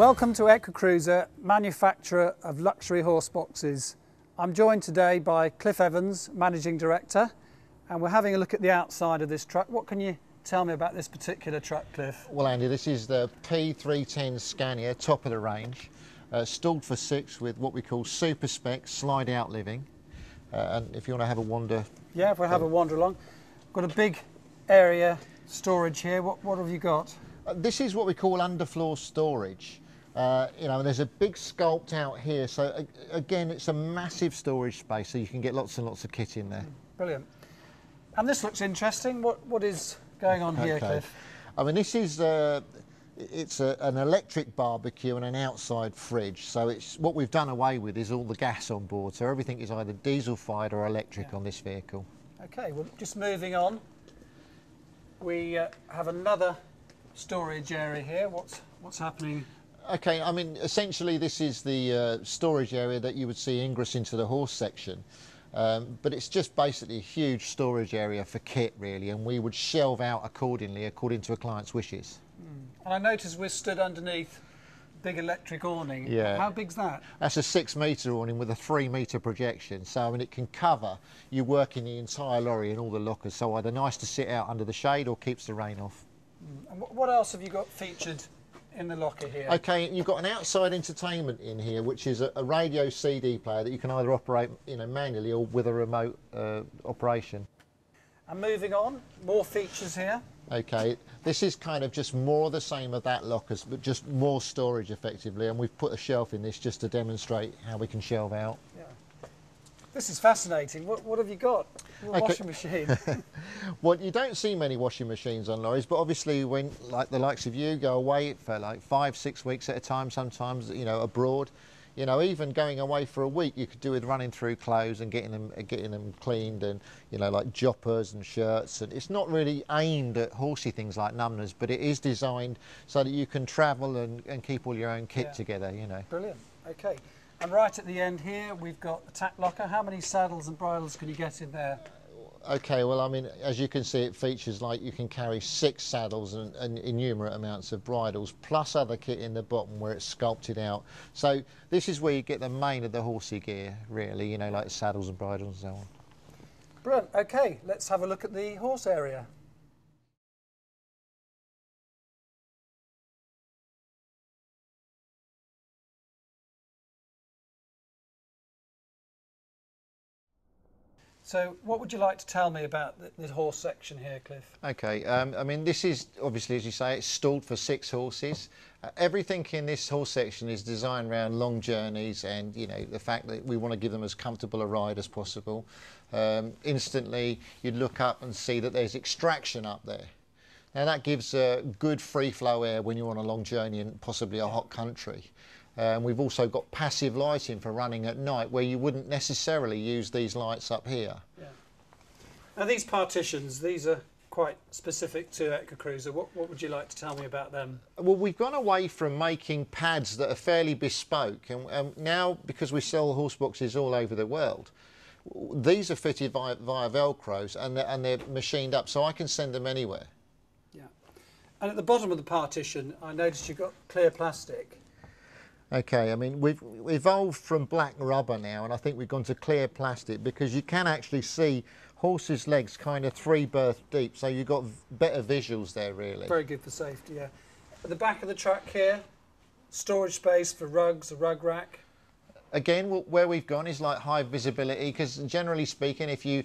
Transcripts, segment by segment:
Welcome to Equicruiser, manufacturer of luxury horse boxes. I'm joined today by Cliff Evans, Managing Director, and we're having a look at the outside of this truck. What can you tell me about this particular truck, Cliff? Well, Andy, this is the P310 Scania, top of the range, stalled for 6 with what we call super spec slide out living. And if you want to have a wander. Yeah, if we have a wander along. Got a big area storage here. What have you got? This is what we call underfloor storage. You know, there's a big sculpt out here, so again, it's a massive storage space, so you can get lots and lots of kit in there. Brilliant. And this looks interesting. What is going on here, Cliff? I mean, this is an electric barbecue and an outside fridge. So it's what we've done away with is all the gas on board. So everything is either diesel fired or electric on this vehicle. Okay, well, just moving on. We have another storage area here. What's happening? Okay, I mean, essentially this is the storage area that you would see ingress into the horse section. But it's just basically a huge storage area for kit, really, and we would shelve out accordingly, according to a client's wishes. And I noticed we're stood underneath big electric awning. Yeah. How big's that? That's a 6-metre awning with a 3-metre projection. So, I mean, it can cover you working the entire lorry and all the lockers. So either nice to sit out under the shade or keeps the rain off. And what else have you got featured in the locker here? Okay, you've got an outside entertainment in here, which is a radio CD player that you can either operate, you know, manually or with a remote operation. And moving on, more features here. Okay, this is kind of just more the same of that lockers, but just more storage effectively, and we've put a shelf in this just to demonstrate how we can shelve out. Yeah. This is fascinating. What have you got? A washing machine. Well, you don't see many washing machines on lorries, but obviously when, like the likes of you, go away for like 5-6 weeks at a time, sometimes, you know, abroad, you know, even going away for a week, you could do with running through clothes and getting them cleaned, and, you know, like joppers and shirts. And it's not really aimed at horsey things like numbness, but it is designed so that you can travel and keep all your own kit together, you know. Brilliant. Okay. And right at the end here, we've got a tack locker. How many saddles and bridles can you get in there? Okay, well, I mean, as you can see, it features like you can carry 6 saddles and innumerable amounts of bridles, plus other kit in the bottom where it's sculpted out. So this is where you get the main of the horsey gear, really, you know, like saddles and bridles and so on. Brilliant. Okay, let's have a look at the horse area. So what would you like to tell me about the horse section here, Cliff? Okay, I mean, this is obviously, as you say, it's stalled for 6 horses. Everything in this horse section is designed around long journeys and, you know, the fact that we want to give them as comfortable a ride as possible. Instantly, you'd look up and see that there's extraction up there. Now that gives good free flow air when you're on a long journey and possibly a hot country. We've also got passive lighting for running at night where you wouldn't necessarily use these lights up here. Yeah. Now these partitions, these are quite specific to Equicruiser. What would you like to tell me about them? Well, we've gone away from making pads that are fairly bespoke, and now, because we sell horse boxes all over the world, these are fitted via Velcros and they're machined up, so I can send them anywhere. Yeah. And at the bottom of the partition, I noticed you've got clear plastic. Okay, I mean, we've evolved from black rubber now, and I think we've gone to clear plastic because you can actually see horses' legs kind of 3 berth deep, so you've got better visuals there, really. Very good for safety, yeah. At the back of the truck here, storage space for rugs, a rug rack. Again, where we've gone is like high visibility, because generally speaking, if you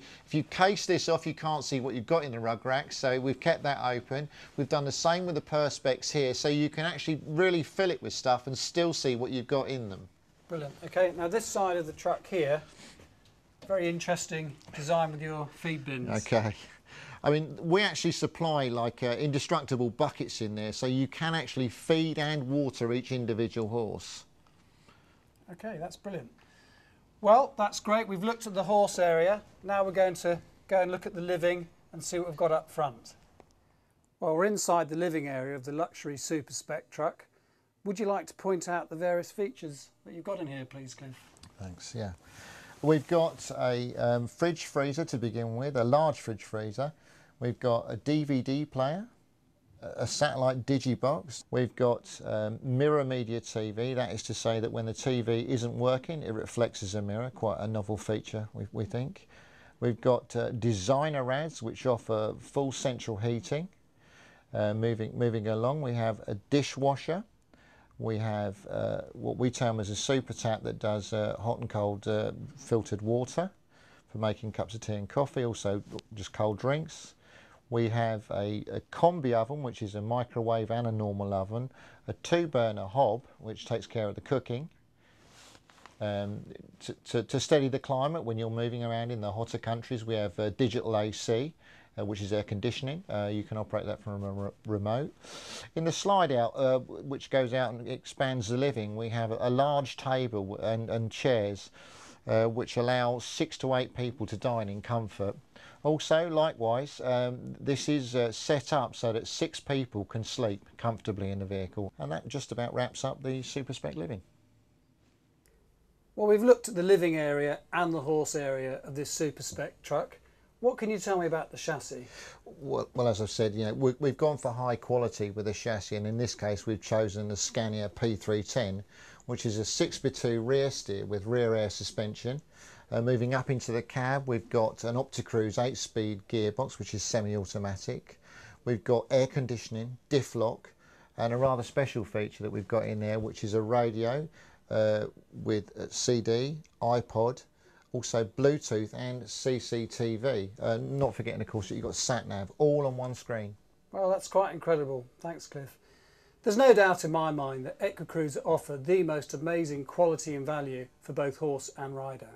case this off, you can't see what you've got in the rug rack, so we've kept that open. We've done the same with the perspex here, so you can actually really fill it with stuff and still see what you've got in them. Brilliant. Okay, now this side of the truck here, very interesting design with your feed bins. Okay. I mean, we actually supply like indestructible buckets in there, so you can actually feed and water each individual horse. Okay, that's brilliant. Well, that's great. We've looked at the horse area. Now we're going to go and look at the living and see what we've got up front. Well, we're inside the living area of the luxury super spec truck. Would you like to point out the various features that you've got in here, please, Cliff? Thanks, yeah. We've got a fridge freezer to begin with, a large fridge freezer. We've got a DVD player. a satellite digibox. We've got mirror media TV. That is to say that when the TV isn't working, it reflects as a mirror. Quite a novel feature, we think. We've got designer rads, which offer full central heating. Moving along, we have a dishwasher. We have what we term as a super tap that does hot and cold filtered water for making cups of tea and coffee, also just cold drinks. We have a combi oven, which is a microwave and a normal oven, a 2-burner hob, which takes care of the cooking. To steady the climate when you're moving around in the hotter countries, we have digital AC, which is air conditioning. You can operate that from a remote. In the slide out, which goes out and expands the living, we have a large table and chairs, which allow 6 to 8 people to dine in comfort. Also, likewise, this is set up so that 6 people can sleep comfortably in the vehicle. And that just about wraps up the Super Spec Living. Well, we've looked at the living area and the horse area of this Super Spec truck. What can you tell me about the chassis? Well, as I've said, you know, we've gone for high quality with the chassis, and in this case we've chosen the Scania P310, which is a 6x2 rear steer with rear air suspension. Moving up into the cab, we've got an Equicruiser 8-speed gearbox, which is semi-automatic. We've got air conditioning, diff lock, and a rather special feature that we've got in there, which is a radio with CD, iPod, also Bluetooth and CCTV. Not forgetting, of course, that you've got sat-nav all on one screen. Well, that's quite incredible. Thanks, Cliff. There's no doubt in my mind that Equicruiser offer the most amazing quality and value for both horse and rider.